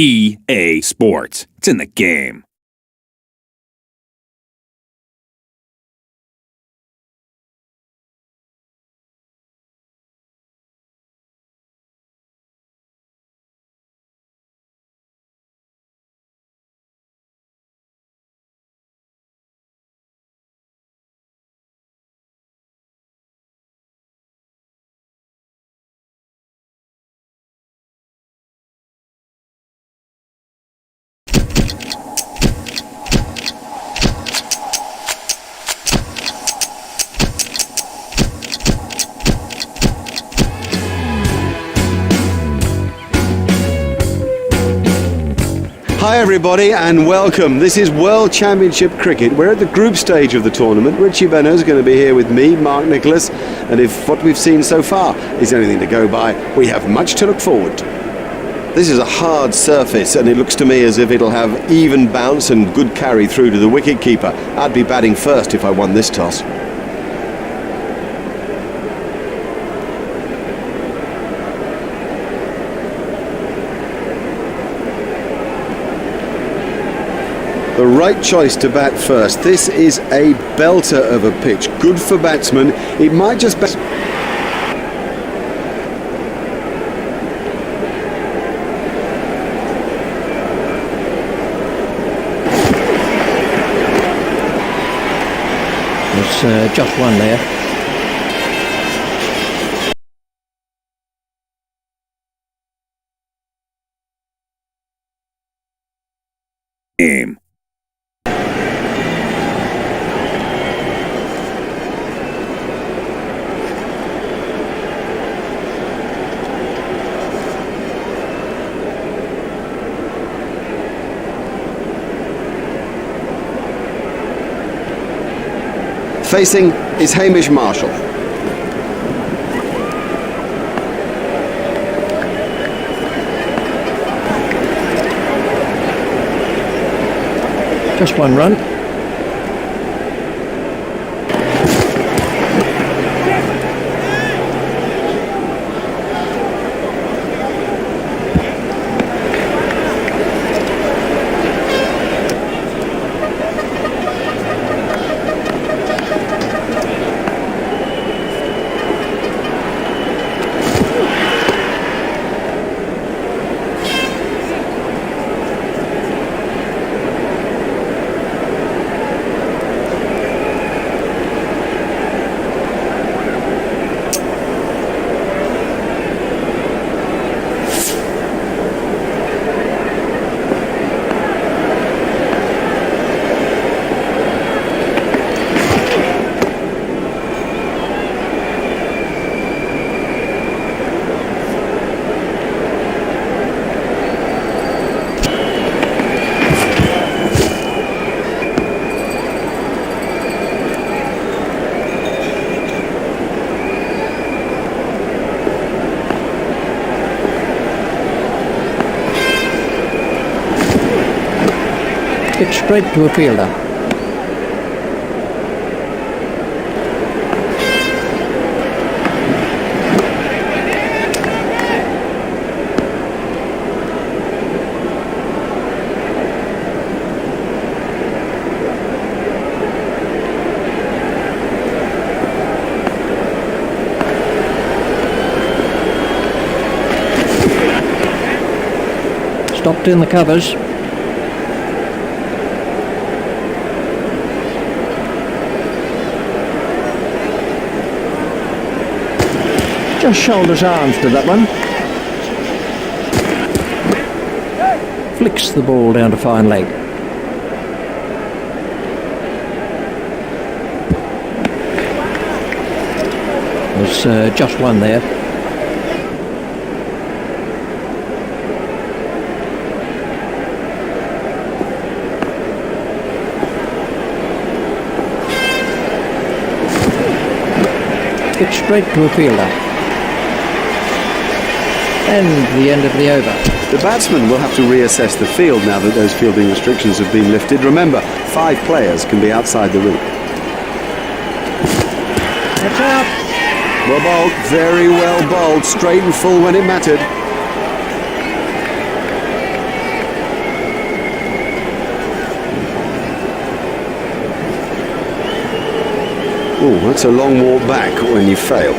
EA Sports. It's in the game. Hi everybody and welcome. This is World Championship Cricket. We're at the group stage of the tournament. Richie Benner's going to be here with me, Mark Nicholas, and if what we've seen so far is anything to go by, we have much to look forward to. This is a hard surface and it looks to me as if it'll have even bounce and good carry through to the wicket-keeper. I'd be batting first if I won this toss. The right choice to bat first. This is a belter of a pitch. Good for batsmen. It might just be... There's just one there. Game. Facing is Hamish Marshall. Just one run. Hit straight to a fielder. Stopped in the covers. Just shoulders arms to that one. Flicks the ball down to fine leg. There's just one there. Hit straight to a fielder. And the end of the over. The batsman will have to reassess the field now that those fielding restrictions have been lifted. Remember, 5 players can be outside the route. That's out. Well bowled, very well bowled, straight and full when it mattered. Oh, that's a long walk back when you fail.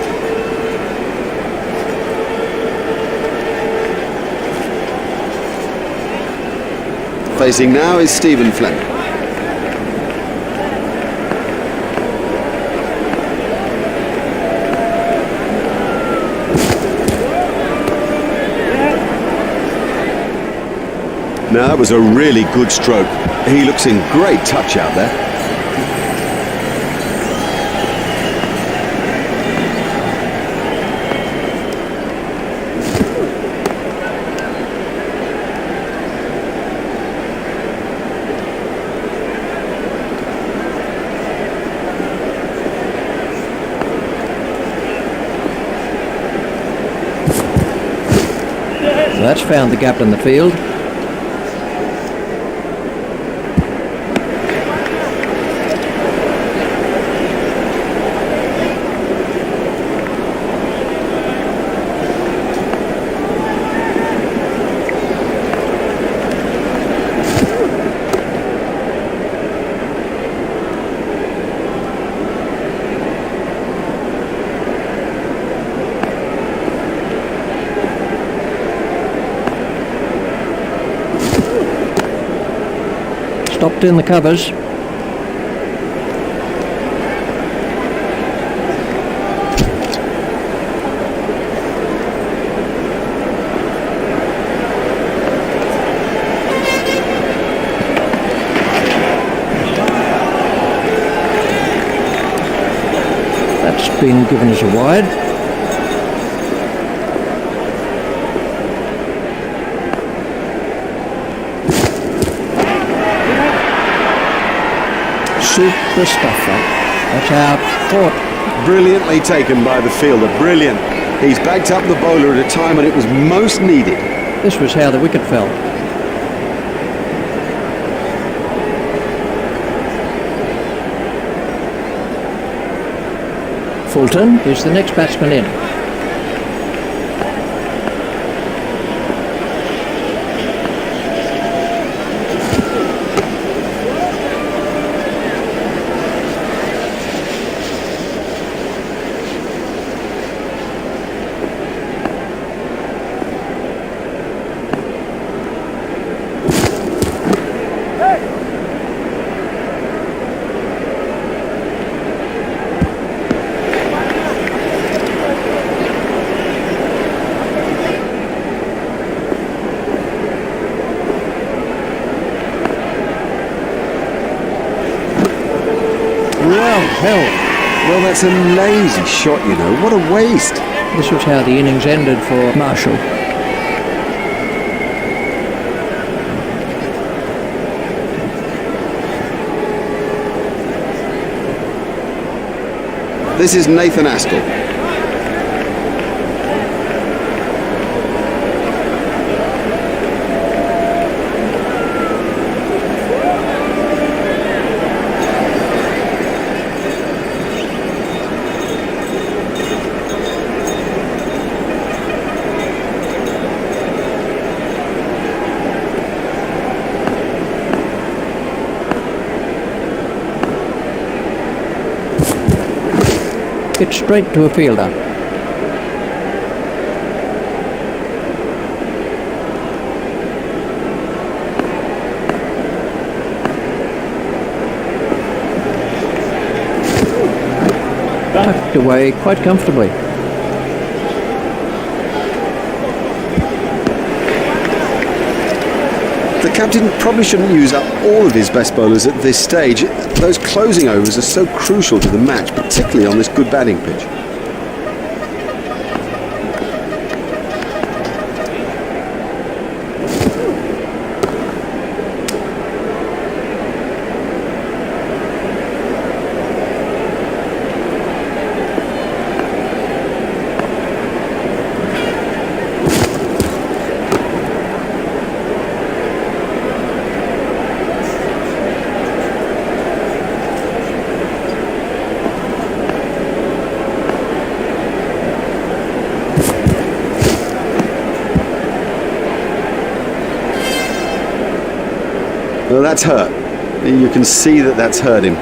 Facing now is Stephen Fleming. Now that was a really good stroke. He looks in great touch out there. So that's found the gap in the field. Stopped in the covers. That's been given as a wide. Super stuff, that. That's out. Caught. Brilliantly taken by the fielder. Brilliant. He's backed up the bowler at a time when it was most needed. This was how the wicket fell. Fulton is the next batsman in. Well, that's a lazy shot, you know. What a waste. This was how the innings ended for Marshall. This is Nathan Askell. It's straight to a fielder. Tucked away quite comfortably. The captain probably shouldn't use up all of his best bowlers at this stage. Those closing overs are so crucial to the match, particularly on this good batting pitch. Well, that's hurt. You can see that that's hurt him.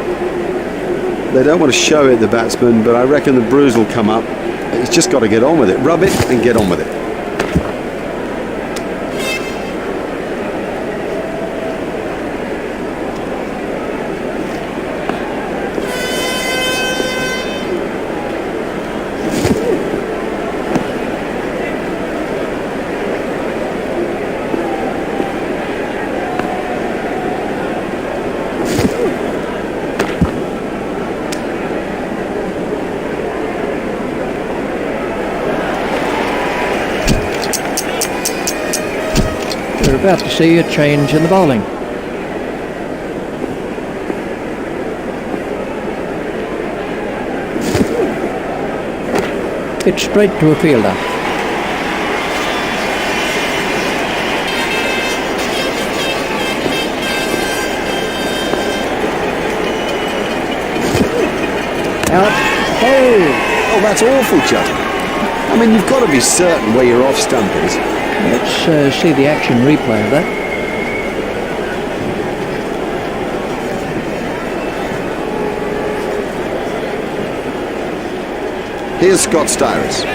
They don't want to show it, the batsman, but I reckon the bruise will come up. He's just got to get on with it. Rub it and get on with it. We're about to see a change in the bowling. It's straight to a fielder. Out. Oh, that's awful judgment. I mean, you've got to be certain where your off stump is. Let's see the action replay of that. Here's Scott Styrus.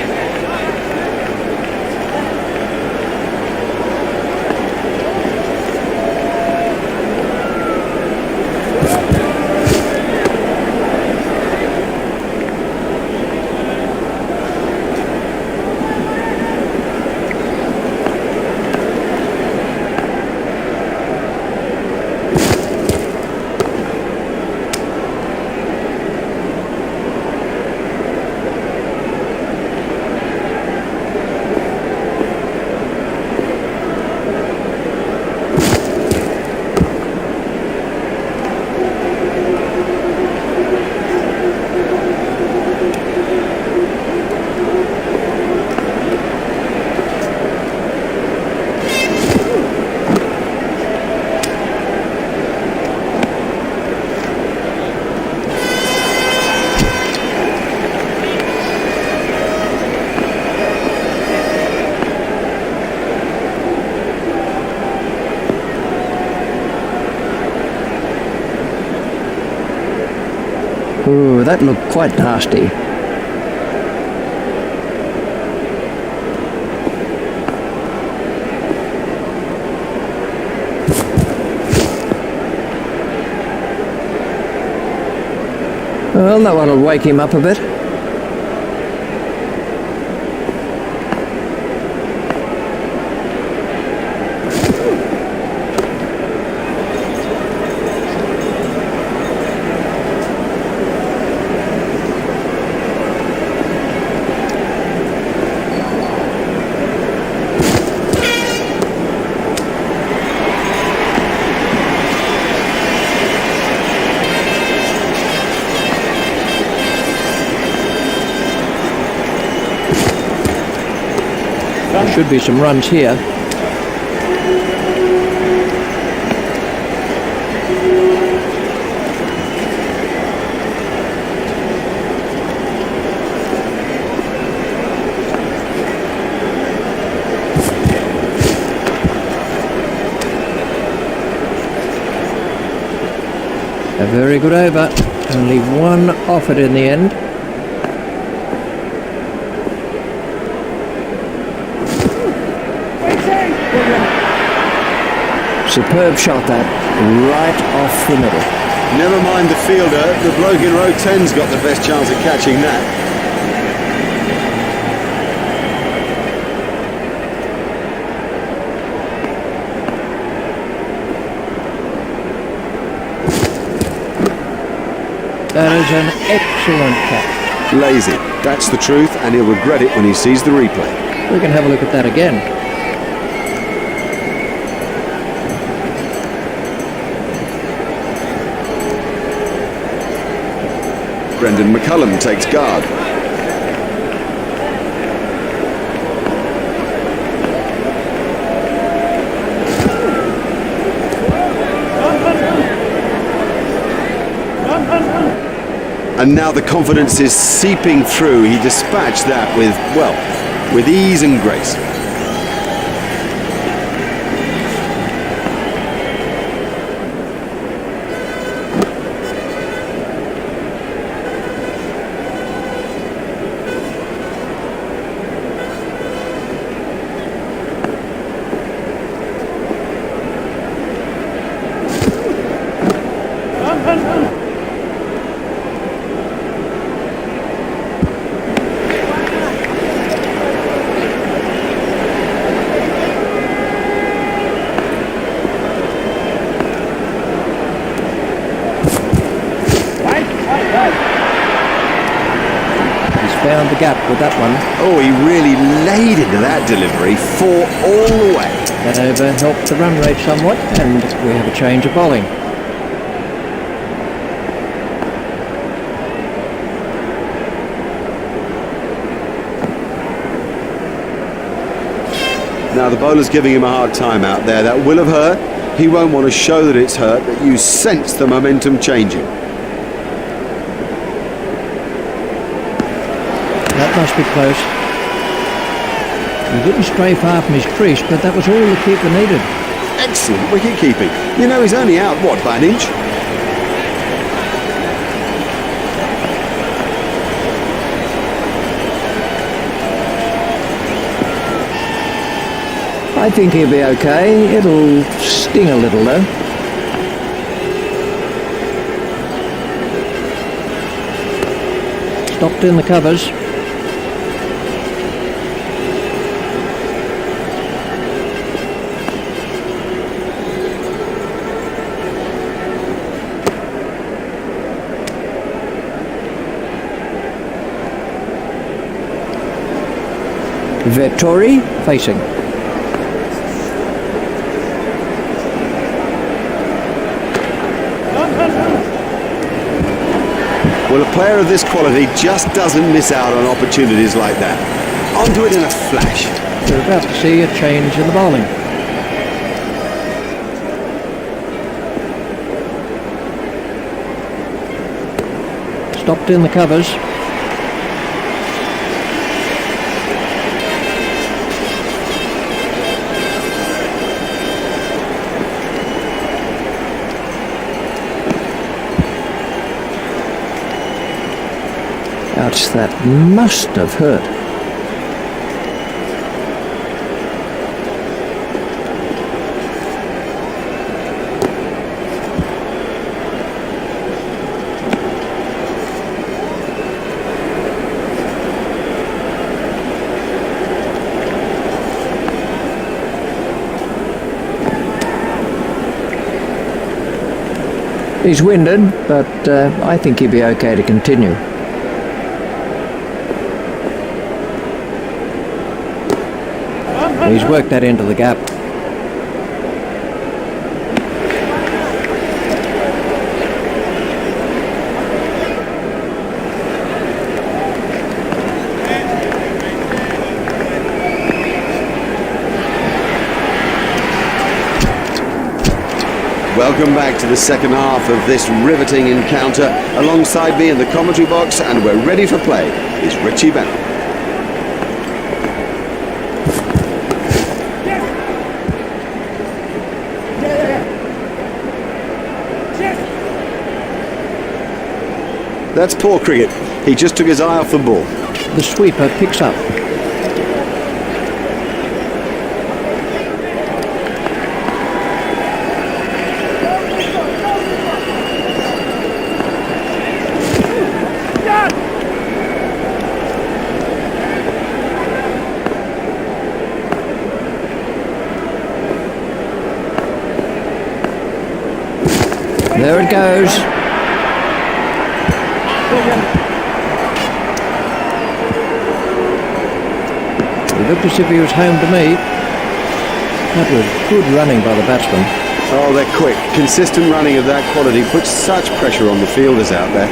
Ooh, that looked quite nasty. Well, that one will wake him up a bit. There should be some runs here. A very good over. Only one off it in the end. Superb shot that, right off the middle. Never mind the fielder, the bloke in row 10's got the best chance of catching that. That is an excellent catch. Lazy, that's the truth, and he'll regret it when he sees the replay. We can have a look at that again. Brendan McCullum takes guard. And now the confidence is seeping through. He dispatched that with, well, with ease and grace. found the gap with that one. Oh, he really laid into that delivery, 4 all the way. That over helped the run rate somewhat, and we have a change of bowling. Now the bowler's giving him a hard time out there. That will have hurt. He won't want to show that it's hurt, but you sense the momentum changing. That must be close. He didn't stray far from his crease, but that was all the keeper needed. Excellent wicket keeping. You know, he's only out, what, by an inch? I think he'll be okay. It'll sting a little though. Stopped in the covers. Vettori facing. Well, a player of this quality just doesn't miss out on opportunities like that. Onto it in a flash. We're about to see a change in the bowling. Stopped in the covers. Ouch, that must have hurt. He's winded, but I think he'll be okay to continue. He's worked that into the gap. Welcome back to the second half of this riveting encounter. Alongside me in the commentary box, and we're ready for play, is Richie Bennett. That's poor cricket. He just took his eye off the ball. The sweeper picks up. There it goes. He looked as if he was home to me. That was good running by the batsman. Oh, they're quick. Consistent running of that quality puts such pressure on the fielders out there.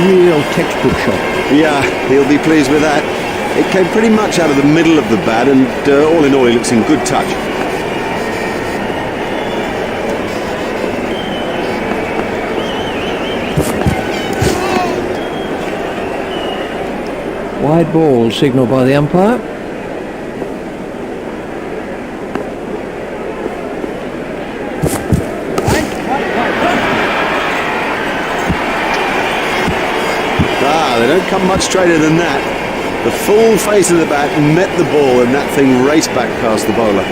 Real textbook shot. Yeah, he'll be pleased with that. It came pretty much out of the middle of the bat, and all in all, he looks in good touch. Wide ball signalled by the umpire. They don't come much straighter than that. The full face of the bat met the ball and that thing raced back past the bowler.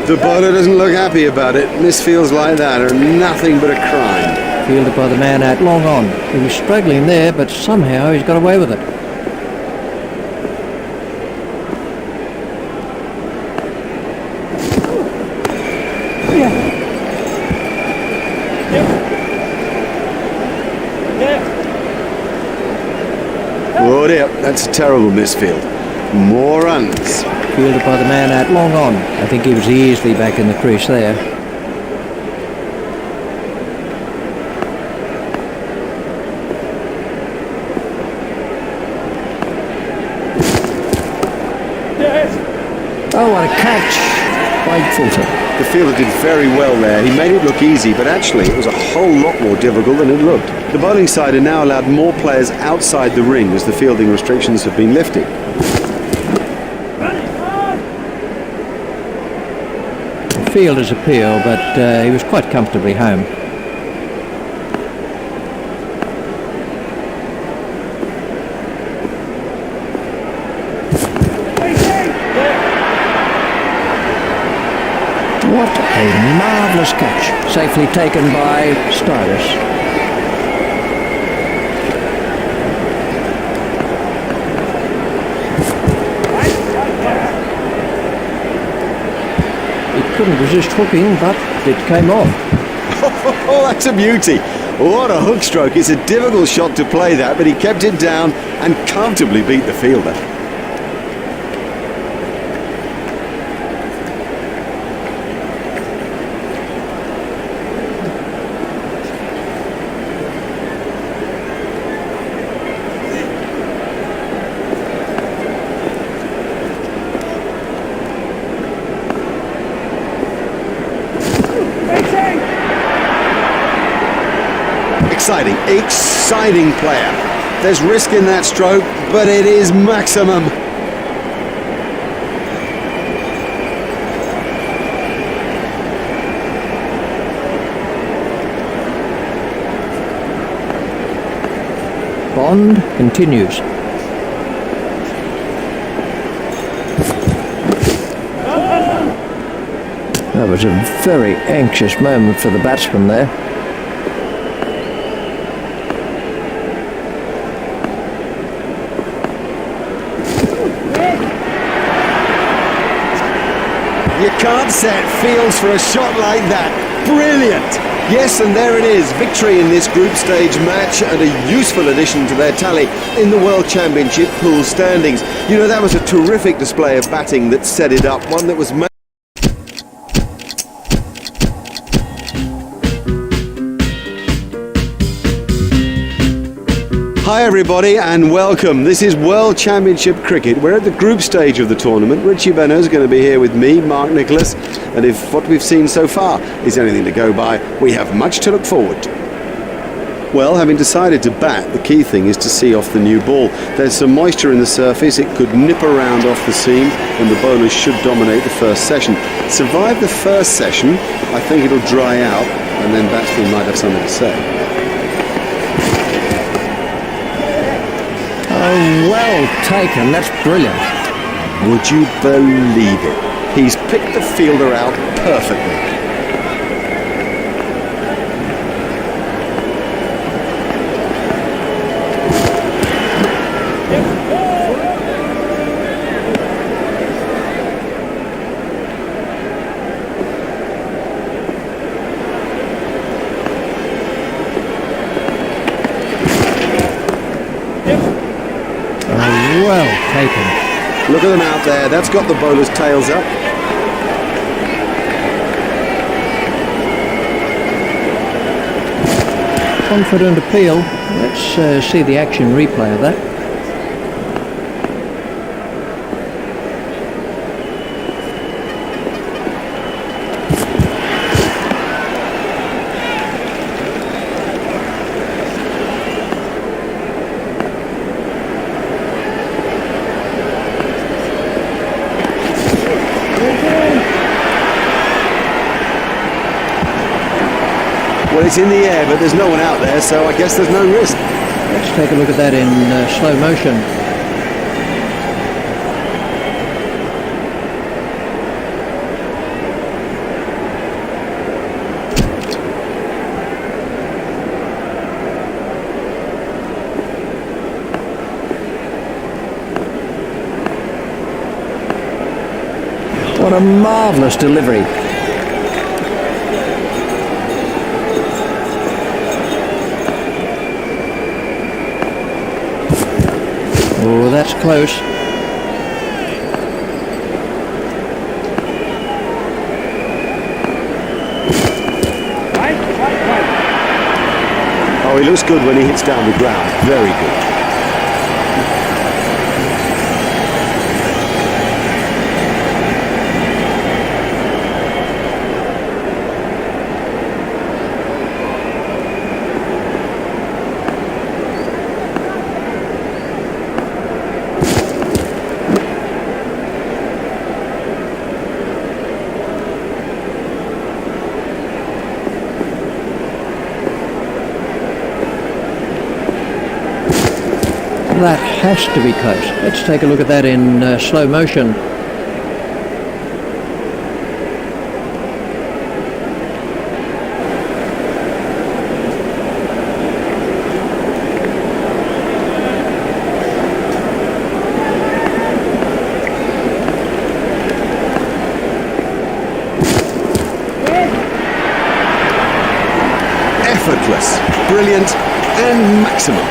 The bowler doesn't look happy about it. Misfields like that are nothing but a crime. Fielded by the man out long on. He was struggling there, but somehow he's got away with it. Oh dear, that's a terrible misfield. More runs. Fielded by the man out long on. I think he was easily back in the crease there. Oh, what a catch! Wide footer. The fielder did very well there. He made it look easy, but actually it was a whole lot more difficult than it looked. The bowling side are now allowed more players outside the ring as the fielding restrictions have been lifted. Fielder's appeal, but he was quite comfortably home. What a marvellous catch, safely taken by Styrus. Couldn't resist hooking, but it came off. Oh, that's a beauty. What a hook stroke. It's a difficult shot to play that, but he kept it down and comfortably beat the fielder. Exciting player. There's risk in that stroke, but it is maximum. Bond continues. That was a very anxious moment for the batsman there. You can't set fields for a shot like that. Brilliant! Yes, and there it is. Victory in this group stage match and a useful addition to their tally in the World Championship pool standings. You know, that was a terrific display of batting that set it up, one that was Hi everybody and welcome. This is World Championship Cricket. We're at the group stage of the tournament. Richie Benner is going to be here with me, Mark Nicholas, and if what we've seen so far is anything to go by, we have much to look forward to. Well, having decided to bat, the key thing is to see off the new ball. There's some moisture in the surface, it could nip around off the seam, and the bowlers should dominate the first session. Survive the first session, I think it'll dry out, and then batsmen might have something to say. Oh, well taken. That's brilliant. Would you believe it? He's picked the fielder out perfectly. Well taken. Look at them out there. That's got the bowler's tails up. Confident appeal. Let's see the action replay of that. Well, it's in the air, but there's no one out there, so I guess there's no risk. Let's take a look at that in slow motion. What a marvellous delivery. Oh, that's close. Oh, he looks good when he hits down the ground. Very good. That has to be close. Let's take a look at that in slow motion. Effortless, brilliant, and maximum.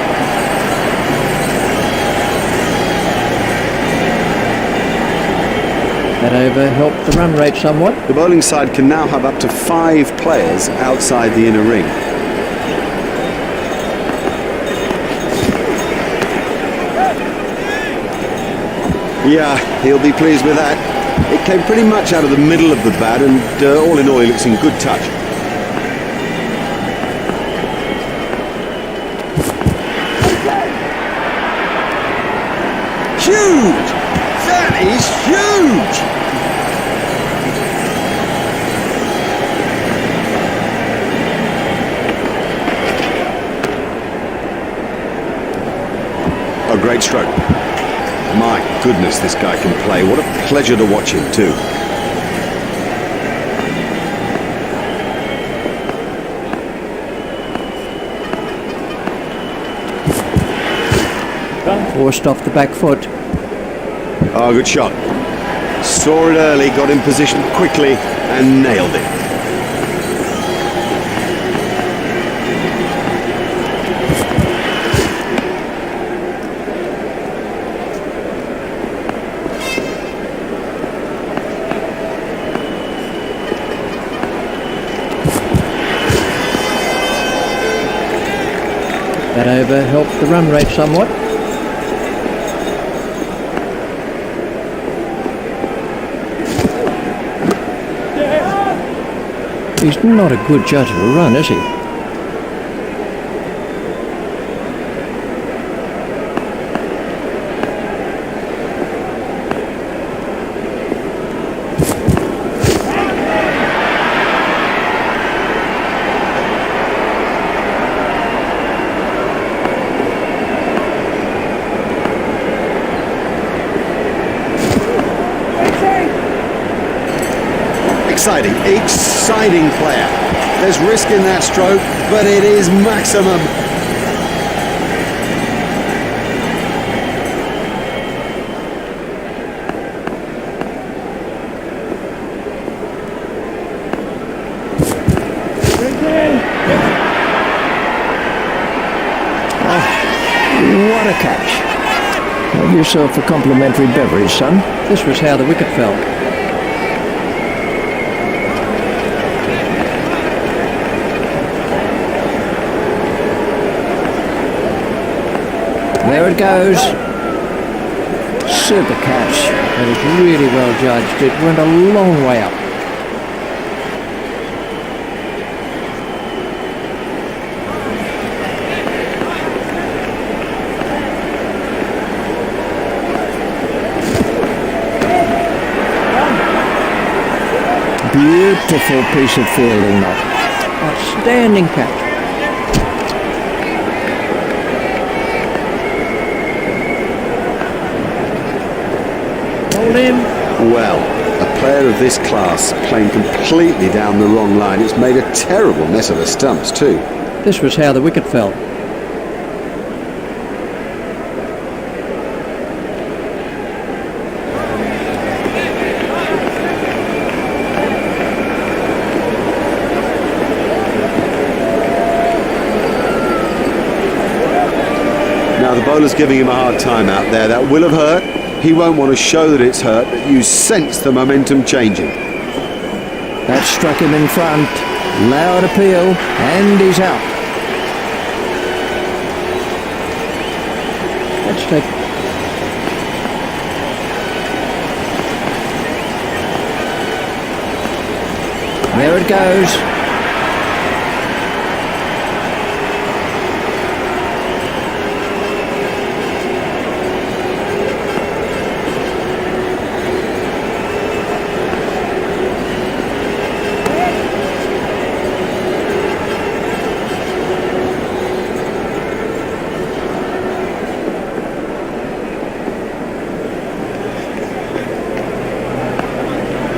That over helped the run rate somewhat. The bowling side can now have up to 5 players outside the inner ring. Yeah, he'll be pleased with that. It came pretty much out of the middle of the bat, and all in all, he looks in good touch. Huge! That is huge! A great stroke. My goodness, this guy can play. What a pleasure to watch him too. Forced off the back foot. Oh, good shot. Saw it early, got in position quickly and nailed it. That over helped the run rate somewhat. He's not a good judge of a run, is he? Exciting player. There's risk in that stroke, but it is maximum. Oh, what a catch. Have yourself a complimentary beverage, son. This was how the wicket fell. There it goes. Super catch. That is really well judged. It went a long way up. Beautiful piece of fielding, that. Outstanding catch. Hold him. Well, a player of this class playing completely down the wrong line. It's made a terrible mess of the stumps too. This was how the wicket fell. Now the bowler's giving him a hard time out there. That will have hurt. He won't want to show that it's hurt, but you sense the momentum changing. That struck him in front. Loud appeal, and he's out. Let's take... There it goes.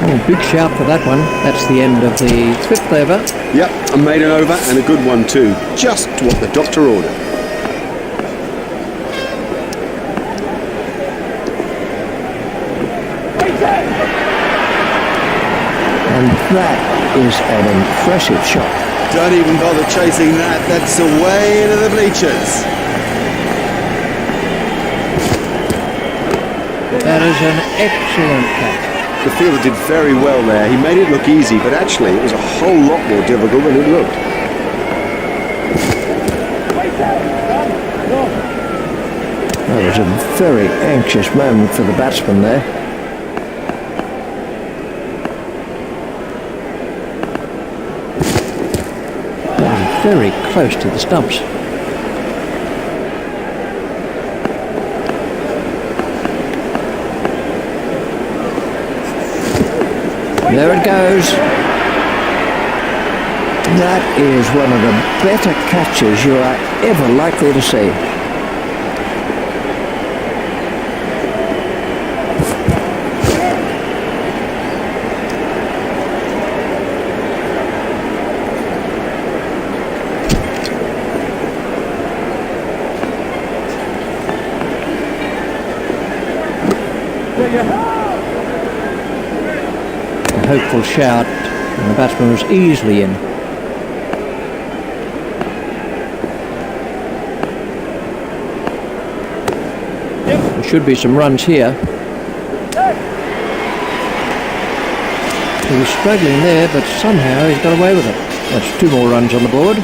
Oh, big shout for that one. That's the end of the 5th over. Yep, a maiden over and a good one too. Just what the doctor ordered. And that is an impressive shot. Don't even bother chasing that. That's away into the bleachers. That is an excellent catch. The fielder did very well there. He made it look easy, but actually it was a whole lot more difficult than it looked. That was a very anxious moment for the batsman there. That was very close to the stumps. There it goes. That is one of the better catches you are ever likely to see. Hopeful shout, and the batsman was easily in. There should be some runs here. He was struggling there, but somehow he's got away with it. That's 2 more runs on the board.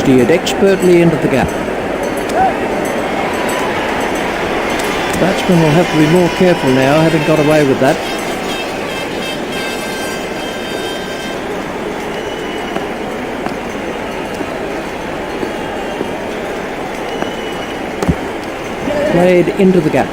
Steered expertly into the gap. The batsman will have to be more careful now, having got away with that. Played into the gap.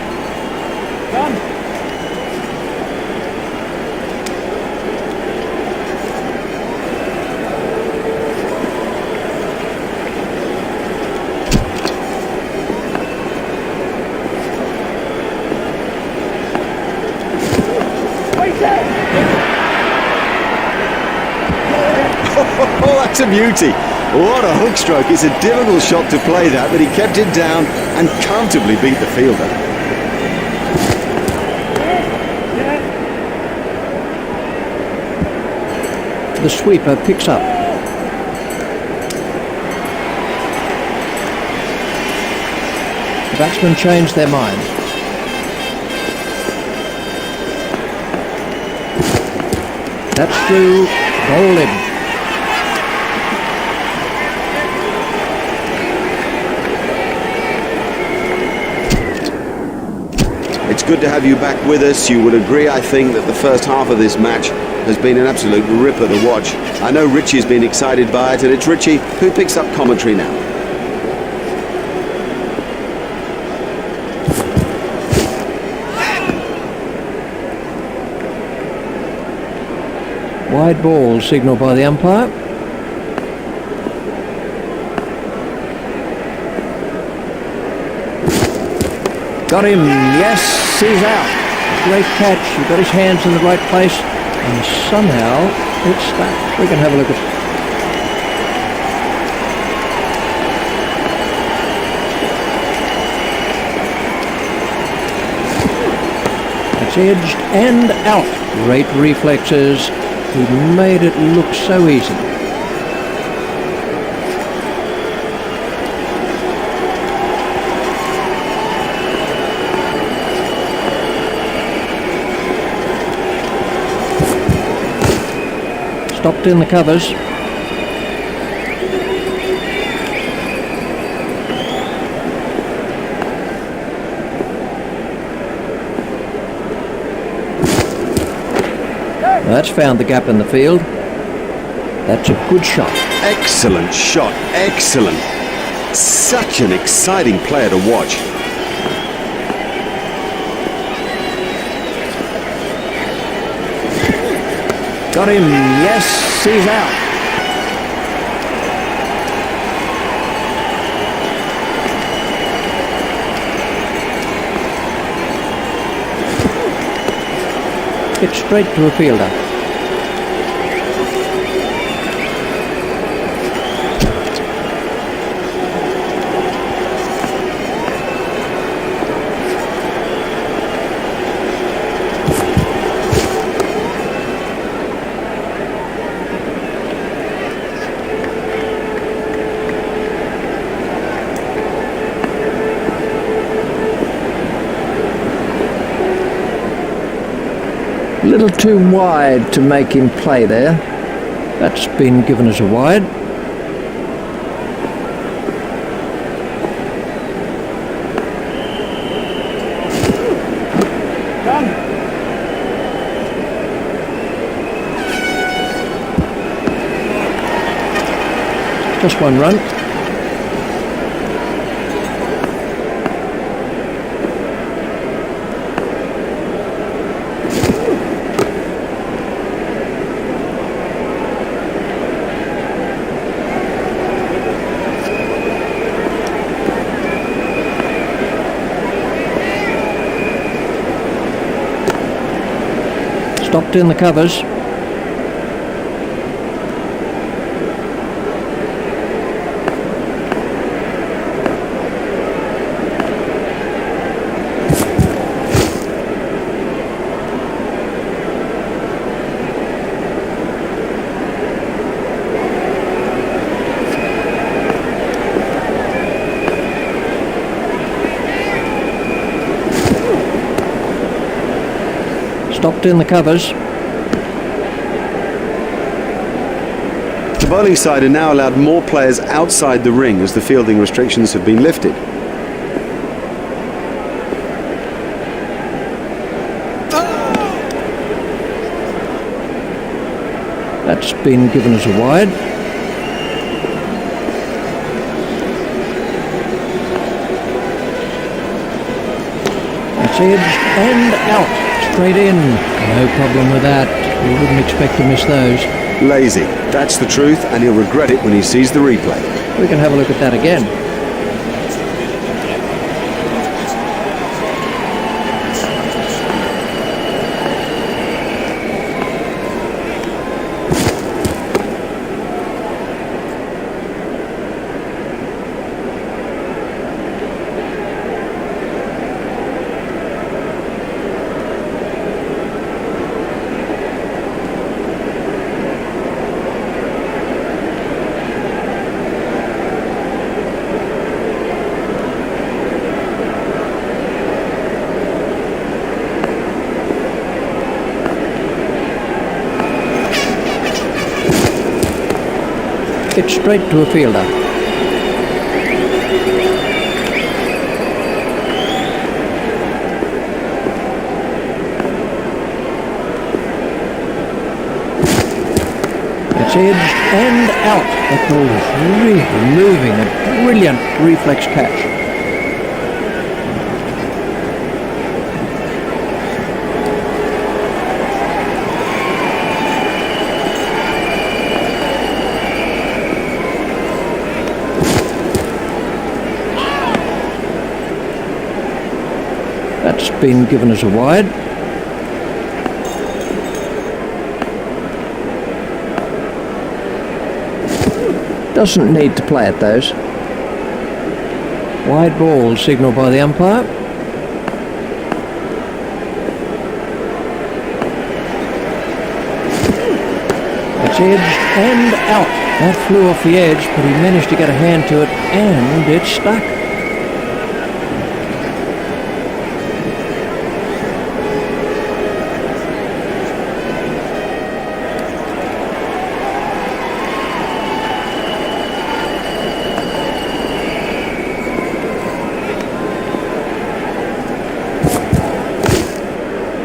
Oh, that's a beauty. What a hook stroke. It's a difficult shot to play that, but he kept it down and comfortably beat the fielder. The sweeper picks up. The batsmen change their mind. That's through. Roll in. It's good to have you back with us. You would agree, I think, that the first half of this match has been an absolute ripper to watch. I know Richie's been excited by it, and it's Richie who picks up commentary now. Wide ball signalled by the umpire. Got him, yes, he's out. Great catch, he got his hands in the right place, and somehow it's stuck. We can have a look at it. It's edged and out. Great reflexes. He made it look so easy. Stopped in the covers. That's found the gap in the field. That's a good shot. Excellent shot, excellent. Such an exciting player to watch. Got him, yes, he's out. It's straight to a fielder. A little too wide to make him play there. That's been given as a wide. Just one run. Stopped in the covers. Stopped in the covers. The bowling side are now allowed more players outside the ring as the fielding restrictions have been lifted. That's been given as a wide. That's edged and out. Straight in. No problem with that. You wouldn't expect to miss those. Lazy. That's the truth, and he'll regret it when he sees the replay. We can have a look at that again. It's straight to a fielder. It's edged and out. That ball is really moving. A brilliant reflex catch. That's been given as a wide. Doesn't need to play it, those. Wide ball signalled by the umpire. It's edged and out. That flew off the edge, but he managed to get a hand to it and it stuck.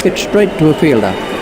It's straight to a fielder.